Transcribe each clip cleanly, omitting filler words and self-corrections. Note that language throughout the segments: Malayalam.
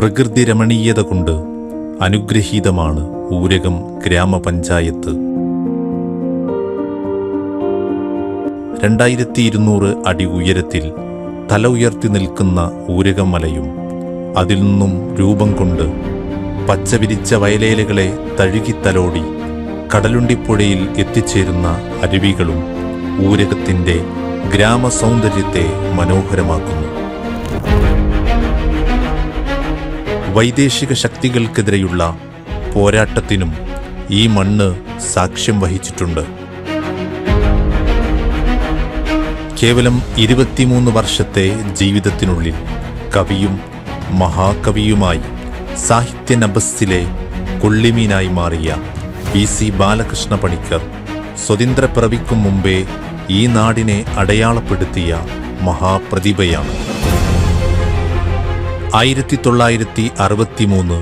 പ്രകൃതി രമണീയത കൊണ്ട് അനുഗ്രഹീതമാണ് ഊരകം ഗ്രാമപഞ്ചായത്ത്. 2200 അടി ഉയരത്തിൽ തല ഉയർത്തി നിൽക്കുന്ന ഊരകം മലയും അതിൽ നിന്നും രൂപം കൊണ്ട് പച്ചവിരിച്ച വയലേലകളെ തഴുകിത്തലോടി കടലുണ്ടിപ്പുഴയിൽ എത്തിച്ചേരുന്ന അരുവികളും ഊരകത്തിൻ്റെ ഗ്രാമസൗന്ദര്യത്തെ മനോഹരമാക്കുന്നു. വൈദേശിക ശക്തികൾക്കെതിരെയുള്ള പോരാട്ടത്തിനും ഈ മണ്ണ് സാക്ഷ്യം വഹിച്ചിട്ടുണ്ട്. കേവലം 23 വർഷത്തെ ജീവിതത്തിനുള്ളിൽ കവിയും മഹാകവിയുമായി സാഹിത്യ നഭസ്സിലെ കൊള്ളിമീനായി മാറിയ PC ബാലകൃഷ്ണ പണിക്കർ സ്വതന്ത്രപ്പിറവിക്കും മുമ്പേ ഈ നാടിനെ അടയാളപ്പെടുത്തിയ മഹാപ്രതിഭയാണ്. 1963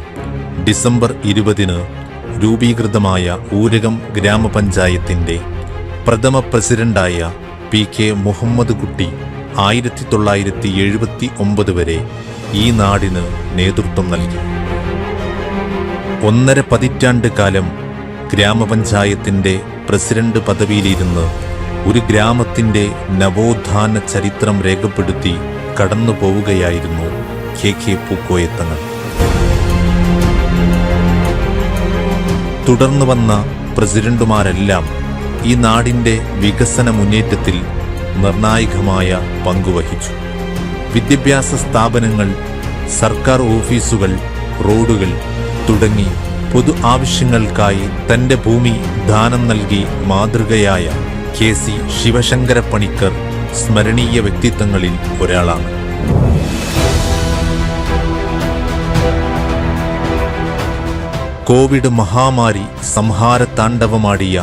ഡിസംബർ 20 രൂപീകൃതമായ ഊരകം ഗ്രാമപഞ്ചായത്തിൻ്റെ പ്രഥമ പ്രസിഡന്റായ PK മുഹമ്മദ് കുട്ടി 1979 വരെ ഈ നാടിന് നേതൃത്വം നൽകി. 1.5 പതിറ്റാണ്ട് കാലം ഗ്രാമപഞ്ചായത്തിൻ്റെ പ്രസിഡന്റ് പദവിയിലിരുന്ന് ഒരു ഗ്രാമത്തിൻ്റെ നവോത്ഥാന ചരിത്രം രേഖപ്പെടുത്തി കടന്നു പോവുകയായിരുന്നു KK പൂക്കോയത്തങ്ങൾ. തുടർന്നു വന്ന പ്രസിഡന്റുമാരെല്ലാം ഈ നാടിൻ്റെ വികസന മുന്നേറ്റത്തിൽ നിർണായകമായ പങ്കുവഹിച്ചു. വിദ്യാഭ്യാസ സ്ഥാപനങ്ങൾ, സർക്കാർ ഓഫീസുകൾ, റോഡുകൾ തുടങ്ങി പൊതു ആവശ്യങ്ങൾക്കായി തൻ്റെ ഭൂമി ദാനം നൽകി മാതൃകയായ KC ശിവശങ്കര പണിക്കർ സ്മരണീയ വ്യക്തിത്വങ്ങളിൽ ഒരാളാണ്. കോവിഡ് മഹാമാരി സംഹാരതാണ്ഡവമാടിയ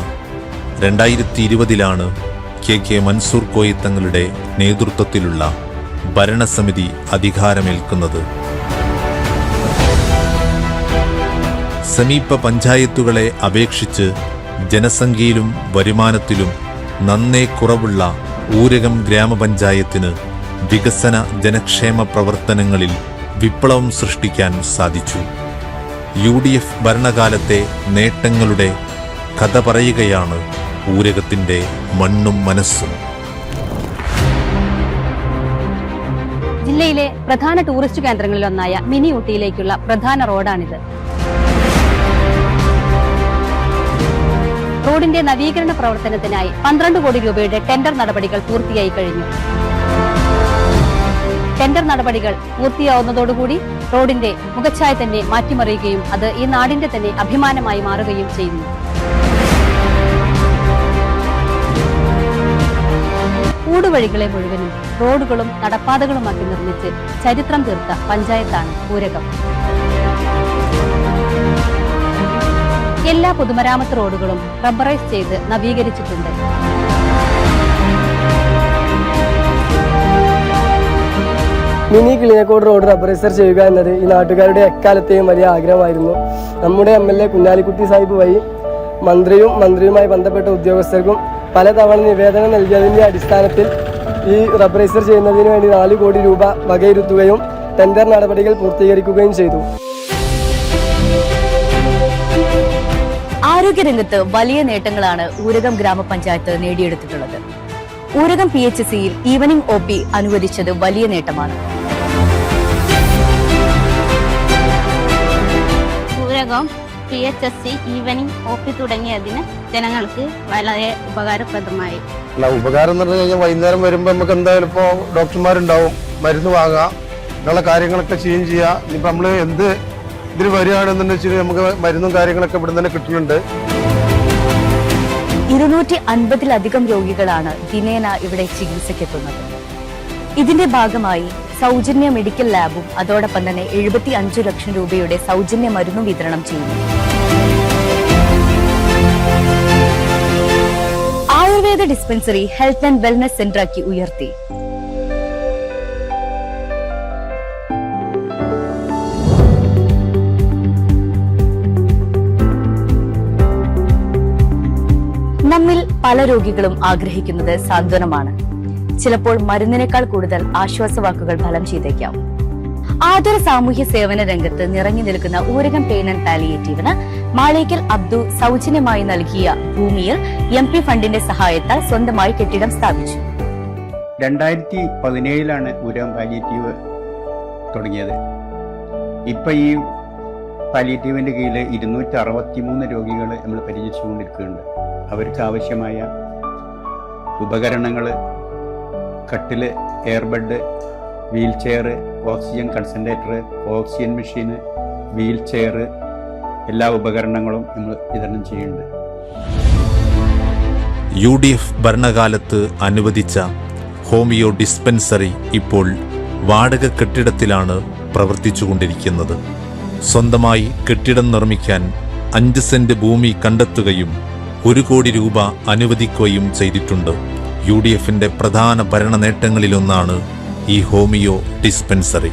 2020 KK മൻസൂർ കോയത്തങ്ങളുടെ നേതൃത്വത്തിലുള്ള ഭരണസമിതി അധികാരമേൽക്കുന്നത്. സമീപ പഞ്ചായത്തുകളെ അപേക്ഷിച്ച് ജനസംഖ്യയിലും വരുമാനത്തിലും നന്നേ കുറവുള്ള ഊരകം ഗ്രാമപഞ്ചായത്തിന് വികസന ജനക്ഷേമ പ്രവർത്തനങ്ങളിൽ വിപ്ലവം സൃഷ്ടിക്കാൻ സാധിച്ചു. UDF ഭരണകാലത്തെ നേട്ടങ്ങളുടെ കഥ പറയുകയാണ് ഊരകത്തിൻ്റെ മണ്ണും മനസ്സും. ജില്ലയിലെ പ്രധാന ടൂറിസ്റ്റ് കേന്ദ്രങ്ങളിലൊന്നായ മിനി ഊട്ടിയിലേക്കുള്ള പ്രധാന റോഡാണിത്. റോഡിന്റെ നവീകരണ പ്രവർത്തനത്തിനായി 12 കോടി രൂപയുടെ ടെൻഡർ നടപടികൾ പൂർത്തിയായി കഴിഞ്ഞു. ടെൻഡർ നടപടികൾ പൂർത്തിയാവുന്നതോടുകൂടി റോഡിന്റെ മുഖച്ഛായ തന്നെ മാറ്റിമറിയുകയും അത് ഈ നാടിന്റെ തന്നെ അഭിമാനമായി മാറുകയും ചെയ്യുന്നു. ഊടുവഴികളെ മുഴുവനും റോഡുകളും നടപ്പാതകളുമാക്കി നിർമ്മിച്ച് ചരിത്രം തീർത്ത പഞ്ചായത്താണ് ഊരകം. എല്ലാ പൊതുമരാമത്ത് റോഡുകളും റബ്ബറൈസ് ചെയ്ത് നവീകരിച്ചിട്ടുണ്ട്. മിനി കിളിയക്കോട് റോഡ് റബ്ബറൈസർ ചെയ്യുക എന്നത് ഈ നാട്ടുകാരുടെ എക്കാലത്തെയും വലിയ ആഗ്രഹമായിരുന്നു. നമ്മുടെ MLA കുഞ്ഞാലിക്കുട്ടി സാഹിബ് വഴി മന്ത്രിയുമായി ബന്ധപ്പെട്ട ഉദ്യോഗസ്ഥർക്കും പലതവണ നിവേദനം നൽകിയതിൻ്റെ അടിസ്ഥാനത്തിൽ ഈ റബ്ബറൈസർ ചെയ്യുന്നതിന് വേണ്ടി 4 കോടി രൂപ വകയിരുത്തുകയും ടെൻഡർ നടപടികൾ പൂർത്തീകരിക്കുകയും ചെയ്തു. ആരോഗ്യരംഗത്ത് വലിയ നേട്ടങ്ങളാണ് ഊരകം ഗ്രാമപഞ്ചായത്ത് നേടിയെടുത്തിട്ടുള്ളത്. ഊരകം PHCയിൽ ഈവനിംഗ് OP അനുവദിച്ചത് വലിയ നേട്ടമാണ്. ഊരകം PHC ഈവനിംഗ് OP തുടങ്ങിയതിന് ജനങ്ങൾക്ക് വളരെ ഉപകാരപ്രദമായി. ഉപകാരം എന്ന് പറഞ്ഞു കഴിഞ്ഞാൽ വൈകുന്നേരം വരുമ്പോൾ നമുക്ക് എന്തായാലും ഇപ്പോൾ ഡോക്ടർമാരുണ്ടാവും, മരുന്ന് വാങ്ങാം, അങ്ങനെയുള്ള കാര്യങ്ങളൊക്കെ ചെയ്യാം. ഇനിയിപ്പോൾ നമ്മൾ എന്ത് ഇതിന് വരികയാണെന്ന് വെച്ചാൽ നമുക്ക് മരുന്നും കാര്യങ്ങളൊക്കെ ഇവിടെ തന്നെ കിട്ടുന്നുണ്ട്. 250-ലധികം രോഗികളാണ് ദിനേന ഇവിടെ ചികിത്സയ്ക്കെത്തുന്നത്. ഇതിന്റെ ഭാഗമായി സൗജന്യ മെഡിക്കൽ ലാബും അതോടൊപ്പം തന്നെ 75 ലക്ഷം രൂപയുടെ സൗജന്യ മരുന്നും വിതരണം ചെയ്യുന്നു. Ayurveda dispensary health and wellness സെന്ററാക്കി ഉയർത്തി. നമ്മിൽ പല രോഗികളും ആഗ്രഹിക്കുന്നത് സാന്ത്വനമാണ്. ചിലപ്പോൾ മരുന്നിനേക്കാൾ കൂടുതൽ ആശ്വാസവാക്കുകൾ ഫലം ചെയ്തേക്കാം. ആതുര സാമൂഹ്യ സേവന രംഗത്ത് നിറഞ്ഞു നിൽക്കുന്ന ഊരകം പെയിൻ ആൻഡ് പാലിയേറ്റീവിന് മാളേക്കൽ അബ്ദു സൗജന്യമായി നൽകിയ ഭൂമിയിൽ MP ഫണ്ടിന്റെ സഹായത്താൽ സ്വന്തമായി കെട്ടിടം സ്ഥാപിച്ചു. 2017 ഊരകം പാലിയേറ്റീവ് തുടങ്ങിയത്. ഇപ്പം ഈ പാലിയേറ്റീവിൻ്റെ കീഴിൽ 263 രോഗികൾ നമ്മൾ പരിചരിച്ചുകൊണ്ടിരിക്കുന്നുണ്ട്. അവർക്ക് ആവശ്യമായ ഉപകരണങ്ങൾ, കട്ടിൽ, airbed, wheelchair, oxygen concentrator, oxygen machine, wheelchair, എല്ലാ ഉപകരണങ്ങളും നമ്മൾ വിതരണം ചെയ്യുന്നുണ്ട്. UDF ഭരണകാലത്ത് അനുവദിച്ച ഹോമിയോ ഡിസ്പെൻസറി ഇപ്പോൾ വാടക കെട്ടിടത്തിലാണ് പ്രവർത്തിച്ചുകൊണ്ടിരിക്കുന്നത്. സ്വന്തമായി കെട്ടിടം നിർമ്മിക്കാൻ 5 സെന്റ് ഭൂമി കണ്ടെത്തുകയും 1 കോടി രൂപ അനുവദിക്കുകയും ചെയ്തിട്ടുണ്ട്. UDFന്റെ പ്രധാന ഭരണ നേട്ടങ്ങളിലൊന്നാണ് ഈ ഹോമിയോ ഡിസ്പെൻസറി.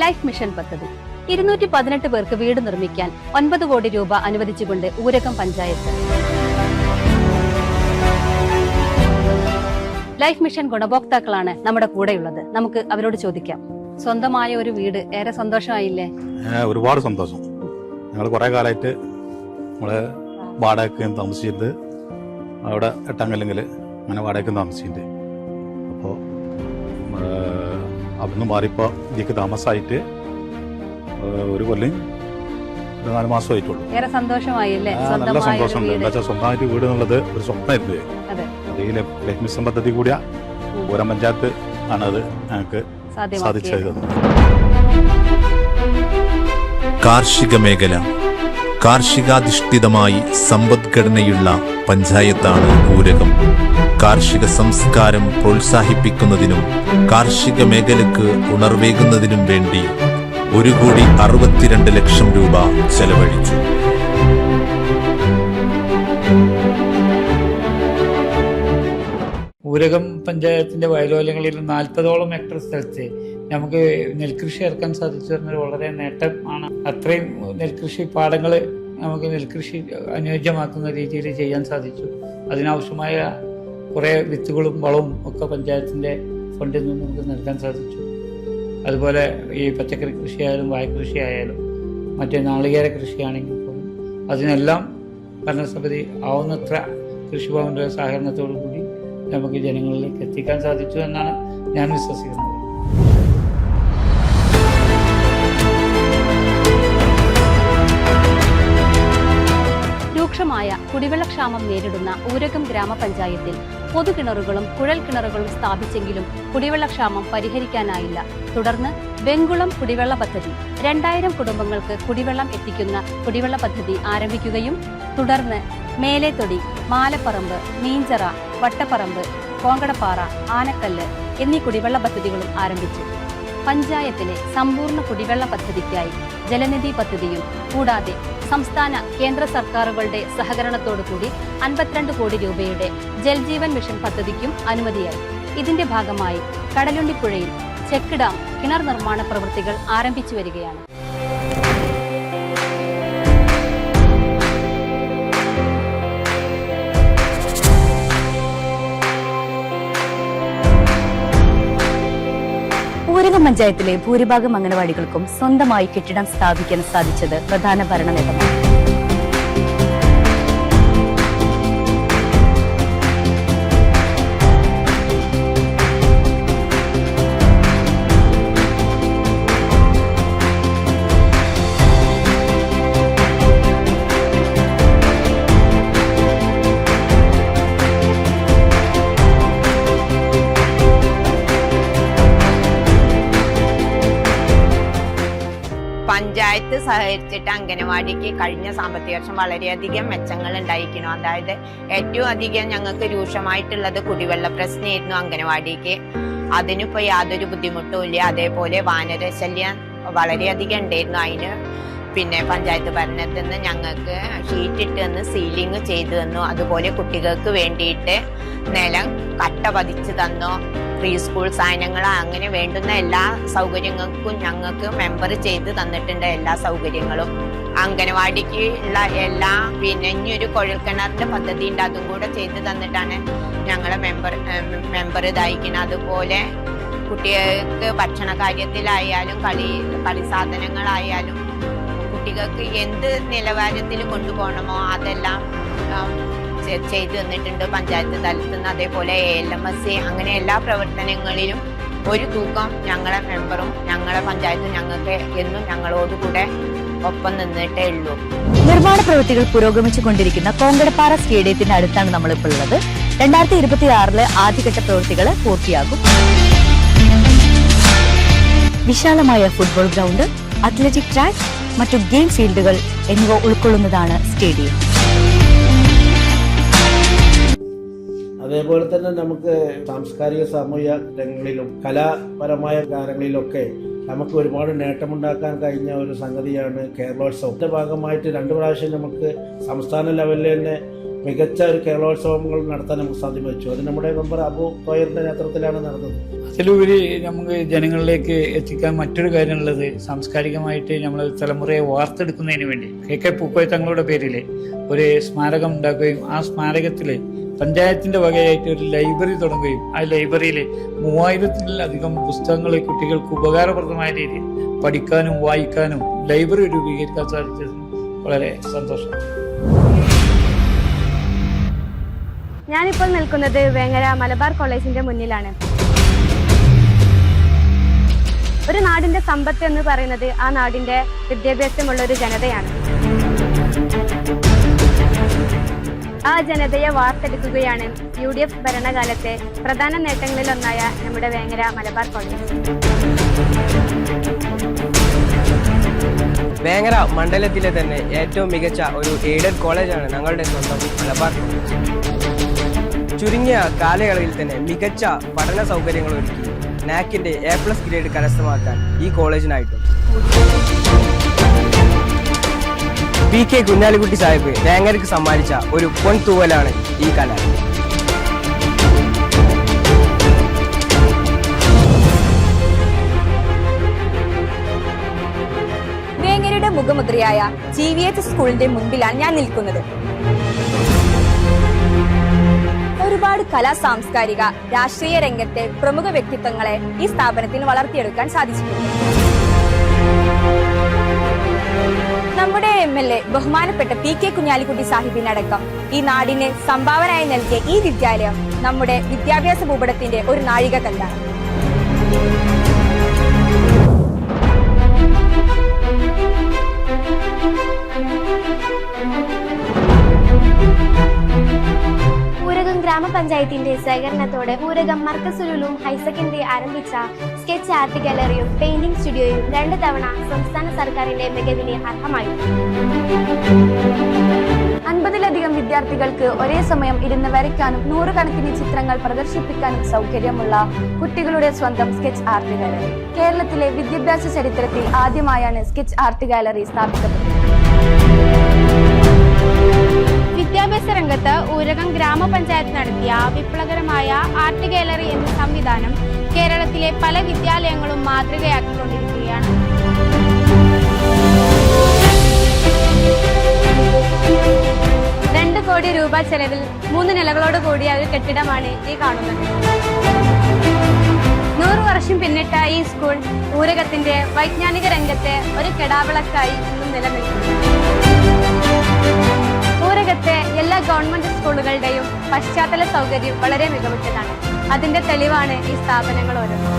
ലൈഫ് മിഷൻ പദ്ധതി 218 പേർക്ക് വീട് നിർമ്മിക്കാൻ 9 കോടി രൂപ അനുവദിച്ചുകൊണ്ട് ഊരകം പഞ്ചായത്ത്. ലൈഫ് മിഷൻ ഗുണഭോക്താക്കളാണ് നമ്മുടെ കൂടെയുള്ളത്. നമുക്ക് അവരോട് ചോദിക്കാം. സ്വന്തമായ ഒരു വീട് ഏറെ സന്തോഷമായില്ലേ? ഒരുപാട് സന്തോഷം. ഞങ്ങൾ കുറേ കാലമായിട്ട് നമ്മള് വാടകയ്ക്ക് താമസിച്ചിട്ട് അവിടെ 8 കല്ലിങ്കിൽ അങ്ങനെ വാടകയ്ക്ക് താമസിച്ചിട്ടുണ്ട്. അപ്പോൾ അവിടുന്ന് മാറിയപ്പോൾ ഇതിലേക്ക് താമസമായിട്ട് 1 കൊല്ലം 4 മാസമായിട്ടുള്ളൂ. ഏറെ സന്തോഷമായില്ലേ? നല്ല സന്തോഷമുണ്ട്. എന്താ വെച്ചാൽ സ്വന്തമായിട്ട് വീട് എന്നുള്ളത് ഒരു സ്വപ്നമായിരുന്നു. അത് ഈ ലൈഫ് മിഷൻ പദ്ധതി കൂടിയ ഊരകം പഞ്ചായത്ത് ആണ് അത് ഞങ്ങൾക്ക് സാധിച്ചത്. കാർഷിക മേഖല കാർഷികാധിഷ്ഠിതമായി സമ്പദ്ഘടനയുള്ള പഞ്ചായത്താണ് ഊരകം. കാർഷിക സംസ്കാരം പ്രോത്സാഹിപ്പിക്കുന്നതിനും കാർഷിക മേഖലയ്ക്ക് ഉണർവേകുന്നതിനും വേണ്ടി 1,62 ലക്ഷം രൂപ ചെലവഴിച്ചു. ഊരകം പഞ്ചായത്തിന്റെ വയലോലങ്ങളിൽ 40ഓളം ഹെക്ടർ സ്ഥലത്ത് നമുക്ക് നെൽകൃഷി ഇറക്കാൻ സാധിച്ചു പറഞ്ഞാൽ വളരെ നേട്ടമാണ്. അത്രയും നെൽകൃഷി പാടങ്ങൾ നമുക്ക് നെൽകൃഷി അനുയോജ്യമാക്കുന്ന രീതിയിൽ ചെയ്യാൻ സാധിച്ചു. അതിനാവശ്യമായ കുറേ വിത്തുകളും വളവും ഒക്കെ പഞ്ചായത്തിൻ്റെ ഫണ്ടിൽ നിന്ന് നമുക്ക് നൽകാൻ സാധിച്ചു. അതുപോലെ ഈ പച്ചക്കറി കൃഷിയായാലും വാഴകൃഷി ആയാലും മറ്റേ നാളികേര കൃഷിയാണെങ്കിൽ പോലും അതിനെല്ലാം ഭരണസമിതി ആവുന്നത്ര കൃഷിഭവന്റെ സഹകരണത്തോടു കൂടി നമുക്ക് ജനങ്ങളിലേക്ക് എത്തിക്കാൻ സാധിച്ചു എന്നാണ് ഞാൻ വിശ്വസിക്കുന്നത്. രൂക്ഷമായ കുടിവെള്ളക്ഷാമം നേരിടുന്ന ഊരകം ഗ്രാമപഞ്ചായത്തിൽ പൊതുകിണറുകളും കുഴൽ കിണറുകളും സ്ഥാപിച്ചെങ്കിലും കുടിവെള്ളക്ഷാമം പരിഹരിക്കാനായില്ല. തുടർന്ന് വെങ്കുളം കുടിവെള്ള പദ്ധതി 2000 കുടുംബങ്ങൾക്ക് കുടിവെള്ളം എത്തിക്കുന്ന കുടിവെള്ള പദ്ധതി ആരംഭിക്കുകയും തുടർന്ന് മേലേത്തൊടി, മാലപ്പറമ്പ്, മീഞ്ചറ, വട്ടപ്പറമ്പ്, കോങ്കടപ്പാറ, ആനക്കല്ല് എന്നീ കുടിവെള്ള പദ്ധതികളും ആരംഭിച്ചു. പഞ്ചായത്തിലെ സമ്പൂർണ്ണ കുടിവെള്ള പദ്ധതിക്കായി ജലനിധി പദ്ധതിയും കൂടാതെ സംസ്ഥാന കേന്ദ്ര സർക്കാരുകളുടെ സഹകരണത്തോടുകൂടി 52 കോടി രൂപയുടെ ജൽജീവൻ മിഷൻ പദ്ധതിക്കും അനുമതിയായി. ഇതിന്റെ ഭാഗമായി കടലുണ്ടിപ്പുഴയിൽ ചെക്ക് ഡാം കിണർ നിർമ്മാണ പ്രവൃത്തികൾ ആരംഭിച്ചു വരികയാണ്. ഊരകം പഞ്ചായത്തിലെ ഭൂരിഭാഗം അംഗനവാടികൾക്കും സ്വന്തമായി കെട്ടിടം സ്ഥാപിക്കാൻ സാധിച്ചത് പ്രധാന ഭരണ നേട്ടമാണ്. പഞ്ചായത്ത് സഹകരിച്ചിട്ട് അംഗനവാടിക്ക് കഴിഞ്ഞ സാമ്പത്തിക വർഷം വളരെയധികം മെച്ചങ്ങൾ ഉണ്ടായിരിക്കുന്നു. അതായത് ഏറ്റവും അധികം ഞങ്ങൾക്ക് രൂക്ഷമായിട്ടുള്ളത് കുടിവെള്ള പ്രശ്നമായിരുന്നു അംഗനവാടിക്ക്. അതിനിപ്പോൾ യാതൊരു ബുദ്ധിമുട്ടും ഇല്ല. അതേപോലെ വാനരശല്യം വളരെയധികം ഉണ്ടായിരുന്നു. അതിന് പിന്നെ പഞ്ചായത്ത് ഭരണത്തിൽ നിന്ന് ഞങ്ങൾക്ക് ഷീറ്റ് ഇട്ട് തന്ന് സീലിംഗ് ചെയ്തു തന്നു. അതുപോലെ കുട്ടികൾക്ക് വേണ്ടിയിട്ട് നിലം കട്ട പതിച്ച് തന്നു. പ്രീ സ്കൂൾ സാധനങ്ങൾ അങ്ങനെ വേണ്ടുന്ന എല്ലാ സൗകര്യങ്ങൾക്കും ഞങ്ങൾക്ക് മെമ്പർ ചെയ്ത് തന്നിട്ടുണ്ട്. എല്ലാ സൗകര്യങ്ങളും അംഗനവാടിക്ക് ഉള്ള എല്ലാ ഇനിയൊരു കുഴൽക്കിണറിന്റെ പദ്ധതി ഉണ്ട്, അതും കൂടെ ചെയ്ത് തന്നിട്ടാണ് ഞങ്ങളെ മെമ്പർ ഇതായിരിക്കുന്നത്. അതുപോലെ കുട്ടികൾക്ക് ഭക്ഷണ കാര്യത്തിലായാലും കളി സാധനങ്ങളായാലും കുട്ടികൾക്ക് എന്ത് നിലവാരത്തിൽ കൊണ്ടുപോകണമോ അതെല്ലാം ചെയ്തു തന്നിട്ടുണ്ട് പഞ്ചായത്ത് തലത്തിൽ നിന്ന്. അതേപോലെ ALMS അങ്ങനെ എല്ലാ പ്രവർത്തനങ്ങളിലും ഒരു തൂക്കം ഞങ്ങളെ മെമ്പറും ഞങ്ങളെ പഞ്ചായത്തും ഞങ്ങൾക്ക് എന്നും ഞങ്ങളോടുകൂടെ ഒപ്പം നിന്നിട്ടേ ഉള്ളൂ. നിർമ്മാണ പ്രവൃത്തികൾ പുരോഗമിച്ചുകൊണ്ടിരിക്കുന്ന കോങ്കടപ്പാറ സ്റ്റേഡിയത്തിന്റെ അടുത്താണ് നമ്മളിപ്പോൾ ഉള്ളത്. 2026 ആദ്യഘട്ട പ്രവൃത്തികൾ പൂർത്തിയാകും. വിശാലമായ ഫുട്ബോൾ ഗ്രൗണ്ട്, അത്ലറ്റിക് ട്രാക്ക്, മറ്റു ഗെയിം ഫീൽഡുകൾ എന്നിവ ഉൾക്കൊള്ളുന്നതാണ് സ്റ്റേഡിയം. അതേപോലെ തന്നെ നമുക്ക് സാംസ്കാരിക സാമൂഹിക രംഗങ്ങളിലും കലാപരമായ കാര്യങ്ങളിലൊക്കെ നമുക്ക് ഒരുപാട് നേട്ടമുണ്ടാക്കാൻ കഴിഞ്ഞ ഒരു സംഗതിയാണ് കേരളോത്സവത്തിന്റെ ഭാഗമായിട്ട് 2 പ്രാവശ്യം നമുക്ക് സംസ്ഥാന ലെവലിൽ തന്നെ മികച്ച ഒരു കേരളോത്സവങ്ങൾ നടത്താൻ നമുക്ക് സാധ്യമാച്ചു. അത് നമ്മുടെ മെമ്പർ അബു തോയറിന്റെ നേതൃത്വത്തിലാണ് നടന്നത്. അതിലുപരി നമുക്ക് ജനങ്ങളിലേക്ക് എത്തിക്കാൻ മറ്റൊരു കാര്യമുള്ളത് സാംസ്കാരികമായിട്ട് നമ്മൾ തലമുറയെ വാർത്തെടുക്കുന്നതിന് വേണ്ടി KK പൂക്കോയ തങ്ങളുടെ പേരിൽ ഒരു സ്മാരകം ഉണ്ടാക്കുകയും ആ സ്മാരകത്തിൽ പഞ്ചായത്തിന്റെ വകയായിട്ട് ഒരു ലൈബ്രറി തുടങ്ങുകയും ആ ലൈബ്രറിയിൽ 3000-ത്തിലധികം പുസ്തകങ്ങൾ കുട്ടികൾക്ക് ഉപകാരപ്രദമായ രീതിയിൽ പഠിക്കാനും വായിക്കാനും ലൈബ്രറി രൂപീകരിക്കാൻ സാധിച്ചത് വളരെ സന്തോഷം. ഞാനിപ്പോൾ നിൽക്കുന്നത് വേങ്ങര മലബാർ കോളേജിന്റെ മുന്നിലാണ്. ഒരു നാടിന്റെ സമ്പത്ത് എന്ന് പറയുന്നത് ആ നാടിന്റെ വിദ്യാഭ്യാസമുള്ള ഒരു ജനതയാണ്. ആ ജനതയെ വാർത്തെടുക്കുകയാണ് UDF ഭരണകാലത്തെ പ്രധാന നേട്ടങ്ങളിലൊന്നായ നമ്മുടെ വേങ്ങര മലബാർ കോളേജ്. വേങ്ങര മണ്ഡലത്തിലെ തന്നെ ഏറ്റവും മികച്ച ഒരു എയ്ഡഡ് കോളേജാണ് ഞങ്ങളുടെ സ്വന്തം മലബാർ കോളേജ്. ചുരുങ്ങിയ കാലയളവിൽ തന്നെ മികച്ച പഠന സൗകര്യങ്ങൾ ഒരുക്കി നാക്കിന്റെ A+ ഗ്രേഡ് കരസ്ഥമാക്കാൻ ഈ കോളേജിനായിട്ടുണ്ട്. PK കുഞ്ഞാലിക്കുട്ടി സാഹിബ് വേങ്ങരയ്ക്ക് സമ്മാനിച്ച ഒരു പൊൻതൂവലാണ് ഈ കല. വേങ്ങരയുടെ മുഖമുദ്രയായ GVH സ്കൂളിന്റെ മുൻപിലാണ് ഞാൻ നിൽക്കുന്നത്. ഒരുപാട് കലാ സാംസ്കാരിക രാഷ്ട്രീയ രംഗത്തെ പ്രമുഖ വ്യക്തിത്വങ്ങളെ ഈ സ്ഥാപനത്തിന് വളർത്തിയെടുക്കാൻ സാധിച്ചിട്ടുണ്ട്. നമ്മുടെ MLA ബഹുമാനപ്പെട്ട PK കുഞ്ഞാലിക്കുട്ടി സാഹിബിനടക്കം ഈ നാടിന് സംഭാവനയായി നൽകിയ ഈ വിദ്യാലയം നമ്മുടെ വിദ്യാഭ്യാസ ഭൂപടത്തിന്റെ ഒരു നാഴികക്കല്ലാണ്. ഊരകം ഗ്രാമപഞ്ചായത്തിന്റെ സഹകരണത്തോടെ ഊരകം മർക്കസുലുലും ഹയർ സെക്കൻഡറി ആരംഭിച്ച സ്കെച്ച് ആർട്ട് ഗാലറിയും പെയിന്റിംഗ് സ്റ്റുഡിയോയും 2 തവണ സംസ്ഥാന സർക്കാരിന്റെ മികവിന് അർഹമായി. 50-ലധികം വിദ്യാർത്ഥികൾക്ക് ഒരേ സമയം ഇരുന്ന് വരയ്ക്കാനും 100 കണക്കിന് ചിത്രങ്ങൾ പ്രദർശിപ്പിക്കാനും സൗകര്യമുള്ള കുട്ടികളുടെ സ്വന്തം സ്കെച്ച് ആർട്ട് ഗാലറി. കേരളത്തിലെ വിദ്യാഭ്യാസ ചരിത്രത്തിൽ ആദ്യമായാണ് സ്കെച്ച് ആർട്ട് ഗാലറി സ്ഥാപിക്കപ്പെട്ടത്. വിദ്യാഭ്യാസ രംഗത്ത് ഊരകം ഗ്രാമപഞ്ചായത്ത് നടത്തിയ വിപ്ലവകരമായ ആർട്ട് ഗാലറി എന്ന സംവിധാനം കേരളത്തിലെ പല വിദ്യാലയങ്ങളും മാതൃകയാക്കിക്കൊണ്ടിരിക്കുകയാണ്. 2 കോടി രൂപ ചെലവിൽ 3 നിലകളോട് കൂടിയ ഒരു കെട്ടിടമാണ് ഈ കാണുന്നത്. 100 വർഷം പിന്നിട്ട ഈ സ്കൂൾ ഊരകത്തിന്റെ വൈജ്ഞാനിക രംഗത്തെ ഒരു കെടാവിളക്കായി ഇന്നും നിലനിൽക്കുന്നു. ഊരകത്തെ എല്ലാ ഗവൺമെന്റ് സ്കൂളുകളുടെയും പശ്ചാത്തല സൗകര്യം വളരെ മികവുറ്റതാണ്. അതിന്റെ തെളിവാണ് ഈ സ്ഥാപനങ്ങൾ ഓരോന്നും.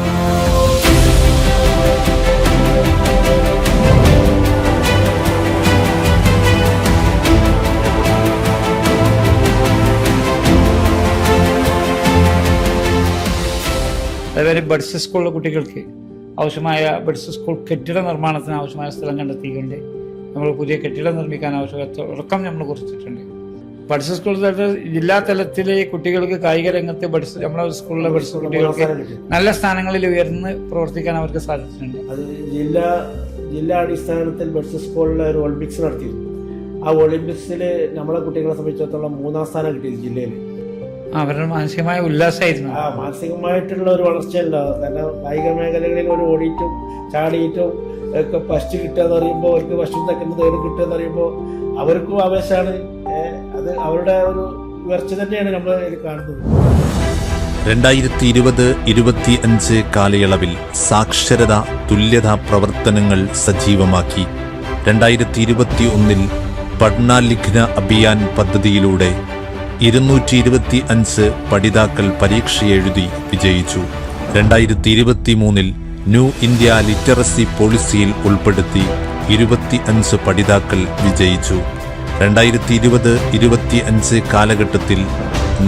അതേപോലെ ബഡ്സ് സ്കൂളിലെ കുട്ടികൾക്ക് ആവശ്യമായ ബഡ്സ് സ്കൂൾ കെട്ടിട നിർമ്മാണത്തിന് ആവശ്യമായ സ്ഥലം കണ്ടെത്തിയിട്ടുണ്ട്. നമ്മൾ പുതിയ കെട്ടിടം നിർമ്മിക്കാൻ ആവശ്യമായ തുടക്കം നമ്മൾ കുറിച്ചിട്ടുണ്ട്. ബഡ്സ് സ്കൂൾ ജില്ലാ തലത്തിലെ കുട്ടികൾക്ക് കായിക രംഗത്ത് നമ്മുടെ സ്കൂളിലെ ബഡ്സ് കുട്ടികൾക്ക് നല്ല സ്ഥാനങ്ങളിൽ ഉയർന്ന് പ്രവർത്തിക്കാൻ അവർക്ക് സാധിച്ചിട്ടുണ്ട്. അത് ജില്ലാ അടിസ്ഥാനത്തിൽ ബഡ്സ് സ്കൂളിൽ ഒരു ഒളിമ്പിക്സ് നടത്തിയിരുന്നു. ആ ഒളിമ്പിക്സിൽ നമ്മളെ കുട്ടികളെ സംബന്ധിച്ചിടത്തോളം 3ാം സ്ഥാനം കിട്ടിയത് ജില്ലയിൽ. അവരുടെ മാനസികമായ ഉല്ലാസമായിരുന്നു. മാനസികമായിട്ടുള്ള ഒരു വളർച്ചയല്ല. കാരണം കായിക മേഖലകളിൽ ഒരു ഓടിയിട്ടും ചാടിയിട്ടും ഒക്കെ ഫസ്റ്റ് കിട്ടുകയെന്ന് പറയുമ്പോൾ അവർക്ക് ഫസ്റ്റ് സെക്കൻഡ് തേർഡ് കിട്ടുകയെന്ന് പറയുമ്പോൾ അവർക്കും ആവേശമാണ്. അത് അവരുടെ ഒരു ഉയർച്ച തന്നെയാണ് നമ്മൾ കാണുന്നത്. 2020-25 കാലയളവിൽ സാക്ഷരത തുല്യതാ പ്രവർത്തനങ്ങൾ സജീവമാക്കി. 2021 പഠന ലിഖ്ന അഭിയാൻ പദ്ധതിയിലൂടെ 225 പഠിതാക്കൾ പരീക്ഷ എഴുതി വിജയിച്ചു. 2023 ന്യൂ ഇന്ത്യ ലിറ്ററസി പോളിസിയിൽ ഉൾപ്പെടുത്തി 25 പഠിതാക്കൾ വിജയിച്ചു. 2020-25 കാലഘട്ടത്തിൽ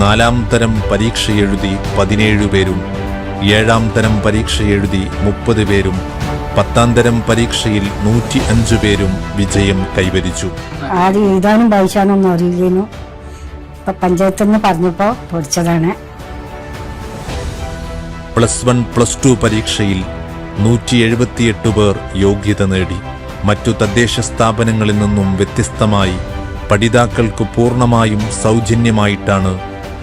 4ാം തരം പരീക്ഷ എഴുതി 17 പേരും 7ാം തരം പരീക്ഷ എഴുതി 30 പേരും 10ാം തരം പരീക്ഷയിൽ 105 പേരും വിജയം കൈവരിച്ചു. ആദ്യം എഴുതാനും വായിച്ചാനൊന്നും അറിയില്ലേനു. ഇപ്പൊ പഞ്ചായത്തിൽ നിന്ന് പറഞ്ഞപ്പോ പഠിച്ചതാണ്. +1 +2 പരീക്ഷയിൽ 178 പേർ യോഗ്യത നേടി. മറ്റു തദ്ദേശ സ്ഥാപനങ്ങളിൽ നിന്നും വ്യത്യസ്തമായി പഠിതാക്കൾക്ക് പൂർണ്ണമായും സൗജന്യമായിട്ടാണ്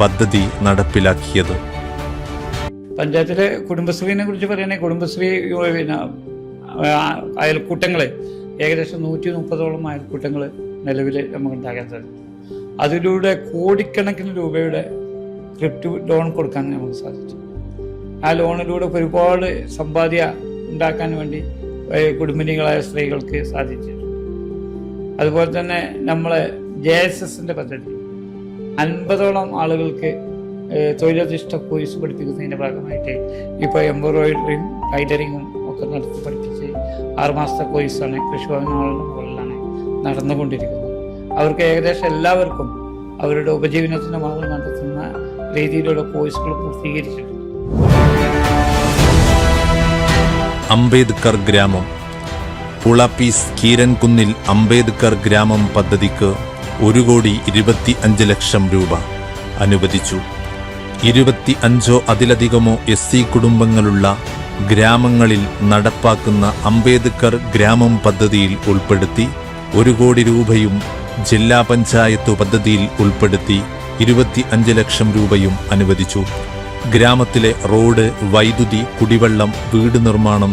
പദ്ധതി നടപ്പിലാക്കിയത്. പഞ്ചായത്തിലെ കുടുംബശ്രീനെ കുറിച്ച് പറയുകയാണെങ്കിൽ കുടുംബശ്രീ അയൽക്കൂട്ടങ്ങൾ ഏകദേശം 130ഓളം അയൽക്കൂട്ടങ്ങൾ നിലവിൽ നമുക്ക് ഉണ്ടാക്കാൻ സാധിക്കും. അതിലൂടെ കോടിക്കണക്കിന് രൂപയുടെ ക്രിപ്റ്റ് ലോൺ കൊടുക്കാൻ നമുക്ക് സാധിച്ചു. ആ ലോണിലൂടെ ഒരുപാട് സമ്പാദ്യ ഉണ്ടാക്കാൻ വേണ്ടി കുടുംബിനികളായ സ്ത്രീകൾക്ക് സാധിച്ചിട്ടുണ്ട്. അതുപോലെ തന്നെ നമ്മളെ JSSന്റെ പദ്ധതി 50ഓളം ആളുകൾക്ക് തൊഴിലധിഷ്ഠ കോഴ്സ് പഠിപ്പിക്കുന്നതിൻ്റെ ഭാഗമായിട്ട് ഇപ്പോൾ എംബ്രോയിഡറിയും ടൈലറിങ്ങും ഒക്കെ നടത്തി പഠിപ്പിച്ച് 6 മാസത്തെ കോഴ്സാണ് കൃഷിഭവനുകളുടെ മുകളിലാണ് നടന്നുകൊണ്ടിരിക്കുന്നത്. അവർക്ക് ഏകദേശം എല്ലാവർക്കും അവരുടെ ഉപജീവനത്തിൻ്റെ മാർഗം കണ്ടെത്തുന്ന രീതിയിലുള്ള കോഴ്സുകൾ പൂർത്തീകരിച്ചിട്ടുണ്ട്. അംബേദ്കർ ഗ്രാമം പുളാപ്പീസ് കീരൻകുന്നിൽ അംബേദ്കർ ഗ്രാമം പദ്ധതിക്ക് 1,25,00,000 രൂപ അനുവദിച്ചു. 25 അതിലധികമോ SC കുടുംബങ്ങളുള്ള ഗ്രാമങ്ങളിൽ നടപ്പാക്കുന്ന അംബേദ്കർ ഗ്രാമം പദ്ധതിയിൽ ഉൾപ്പെടുത്തി 1 കോടി രൂപയും ജില്ലാ പഞ്ചായത്ത് പദ്ധതിയിൽ ഉൾപ്പെടുത്തി 25,00,000 രൂപയും അനുവദിച്ചു. ഗ്രാമത്തിലെ റോഡ്, വൈദ്യുതി, കുടിവെള്ളം, വീട് നിർമ്മാണം,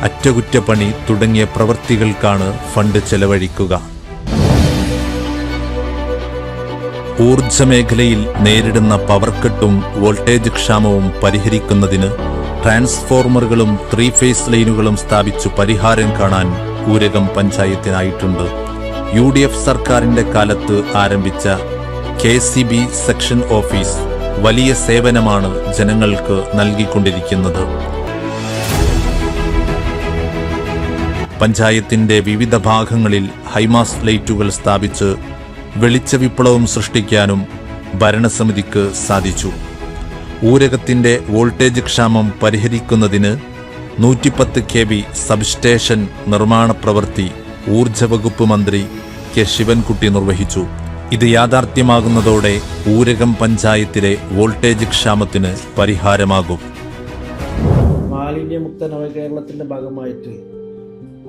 അറ്റകുറ്റപ്പണി തുടങ്ങിയ പ്രവൃത്തികൾക്കാണ് ഫണ്ട് ചെലവഴിക്കുക. ഊർജ്ജമേഖലയിൽ നേരിടുന്ന പവർ കട്ടും വോൾട്ടേജ് ക്ഷാമവും പരിഹരിക്കുന്നതിന് ട്രാൻസ്ഫോർമറുകളും 3 ഫേസ് ലൈനുകളും സ്ഥാപിച്ചു പരിഹാരം കാണാൻ ഊരകം പഞ്ചായത്തിനായിട്ടുണ്ട്. UDF സർക്കാരിന്റെ കാലത്ത് ആരംഭിച്ച KCB സെക്ഷൻ ഓഫീസ് വലിയ സേവനമാണ് ജനങ്ങൾക്ക് നൽകിക്കൊണ്ടിരിക്കുന്നത്. പഞ്ചായത്തിന്റെ വിവിധ ഭാഗങ്ങളിൽ ഹൈമാസ് ലൈറ്റുകൾ സ്ഥാപിച്ച് വെളിച്ച വിപ്ലവം സൃഷ്ടിക്കാനും ഭരണസമിതിക്ക് സാധിച്ചു. ഊരകത്തിന്റെ വോൾട്ടേജ് ക്ഷാമം പരിഹരിക്കുന്നതിന് 110 kV സബ്സ്റ്റേഷൻ നിർമ്മാണ പ്രവൃത്തി ഊർജ വകുപ്പ് മന്ത്രി കെ ശിവൻകുട്ടി നിർവഹിച്ചു. ഇത് യാഥാർത്ഥ്യമാകുന്നതോടെ ഊരകം പഞ്ചായത്തിലെ വോൾട്ടേജ് ക്ഷാമത്തിന് പരിഹാരമാകും. മാലിന്യമുക്ത നവകേരളത്തിന്റെ ഭാഗമായിട്ട്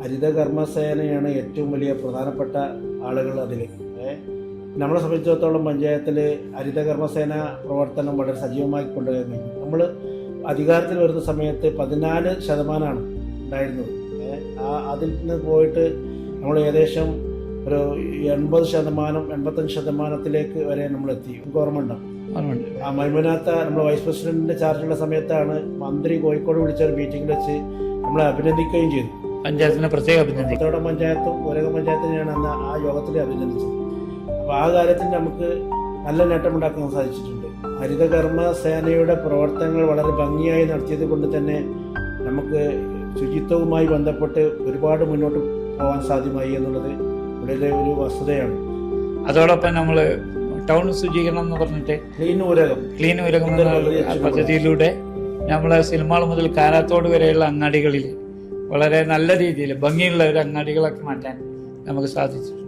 ഹരിത കർമ്മസേനയാണ് ഏറ്റവും വലിയ പ്രധാനപ്പെട്ട ആളുകൾ. അതിൽ നമ്മളെ സംബന്ധിച്ചിടത്തോളം പഞ്ചായത്തിൽ ഹരിത കർമ്മസേന പ്രവർത്തനം വളരെ സജീവമായി കൊണ്ടുപോകാൻ കഴിഞ്ഞു. നമ്മൾ അധികാരത്തിൽ വരുന്ന സമയത്ത് 14% ഉണ്ടായിരുന്നത്. അതിൽ നിന്ന് പോയിട്ട് നമ്മൾ ഏകദേശം ഒരു 85% വരെ നമ്മളെത്തി. ഓർമ്മയുണ്ടോ? ആ മൈമനാത്ത നമ്മൾ വൈസ് പ്രസിഡന്റിന്റെ ചാർജുള്ള സമയത്താണ് മന്ത്രി കോഴിക്കോട് വിളിച്ച ഒരു മീറ്റിംഗിൽ വെച്ച് നമ്മളെ അഭിനന്ദിക്കുകയും ചെയ്തു. പഞ്ചായത്തിനെ പ്രത്യേക അഭിനന്ദിക്കും. പഞ്ചായത്തും ഊരകം പഞ്ചായത്തിനെയാണ് അന്ന് ആ യോഗത്തിൽ അഭിനന്ദിച്ചത്. അപ്പോൾ ആ കാര്യത്തിൽ നമുക്ക് നല്ല നേട്ടമുണ്ടാക്കാൻ സാധിച്ചിട്ടുണ്ട്. ഹരിതകർമ്മ സേനയുടെ പ്രവർത്തനങ്ങൾ വളരെ ഭംഗിയായി നടത്തിയത് കൊണ്ട് തന്നെ നമുക്ക് ശുചിത്വവുമായി ബന്ധപ്പെട്ട് ഒരുപാട് മുന്നോട്ട് പോകാൻ സാധ്യമായി എന്നുള്ളത് ഇവിടെ ഒരു വസ്തുതയാണ്. അതോടൊപ്പം നമ്മൾ ടൗൺ ശുചീകരണം എന്ന് പറഞ്ഞിട്ട് ക്ലീൻ ഊരകം എന്ന പദ്ധതിയിലൂടെ നമ്മളെ സിനിമാൾ മുതൽ കാരാത്തോട് വരെയുള്ള അങ്ങാടികളിൽ വളരെ നല്ല രീതിയിൽ ഭംഗിയുള്ള ഒരു അങ്ങാടികളൊക്കെ മാറ്റാൻ നമുക്ക് സാധിച്ചിട്ടുണ്ട്.